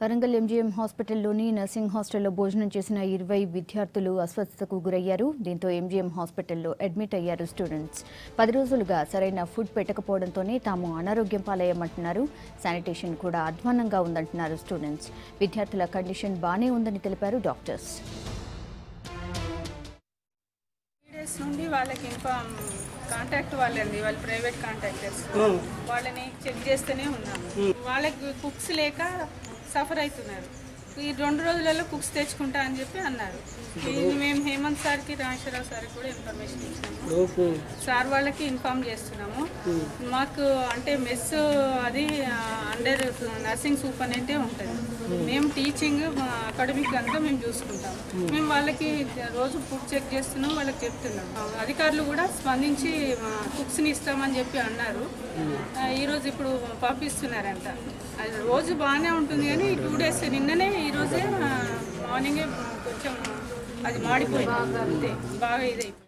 Warangal MGM హాస్పిటల్లోని nursing హాస్టల్లో భోజనం చేసిన 20 విద్యార్థులు అస్వస్థతకు గురయ్యారు. దీంతో ఎంజీఎం హాస్పిటల్లో అడ్మిట్ అయ్యారు స్టూడెంట్స్. 10 రోజులుగా సరైన ఫుడ్ పెట్టకపోవడంతోనే తాము అనారోగ్యం పాలయ్యామంటున్నారు. శానిటేషన్ కూడా అధ్వాన్నంగా ఉందంటున్నారు స్టూడెంట్స్. విద్యార్థుల కండిషన్ బానే ఉందని తెలిపారు డాక్టర్స్. నుండి వాళ్ళకి కాంటాక్ట్ వాళ్ళండి, వాళ్ళు ప్రైవేట్ కాంట్రాక్టర్స్, వాళ్ళని చెక్ చేస్తూనే ఉన్నాము. వాళ్ళకి కుక్స్ లేక సఫర్ అవుతున్నారు. ఈ 2 రోజులలో కుక్స్ తెచ్చుకుంటా అని చెప్పి అన్నారు. మేము హేమంత్ సార్కి, రాజేశ్వరరావు సార్కి కూడా ఇన్ఫర్మేషన్ ఇచ్చినాము. సార్ వాళ్ళకి ఇన్ఫార్మ్ చేస్తున్నాము. మాకు అంటే మెస్ అది అండర్ నర్సింగ్ సూపరింటెండెంటే ఉంటుంది. మేము టీచింగ్ అకాడమిక్ అంతా మేము చూసుకుంటాం. మేము వాళ్ళకి రోజు ఫుడ్ చెక్ చేస్తున్నాం, వాళ్ళకి చెప్తున్నాం. అధికారులు కూడా స్పందించి కుక్స్ని ఇస్తామని చెప్పి అన్నారు. ఈరోజు ఇప్పుడు పంపిస్తున్నారంట. అది రోజు బాగానే ఉంటుంది కానీ 2 డేస్ నిన్ననే ఈరోజే మార్నింగే కొంచెం అది మాడిపోయింది, అంతే బాగా ఇదైపోయింది.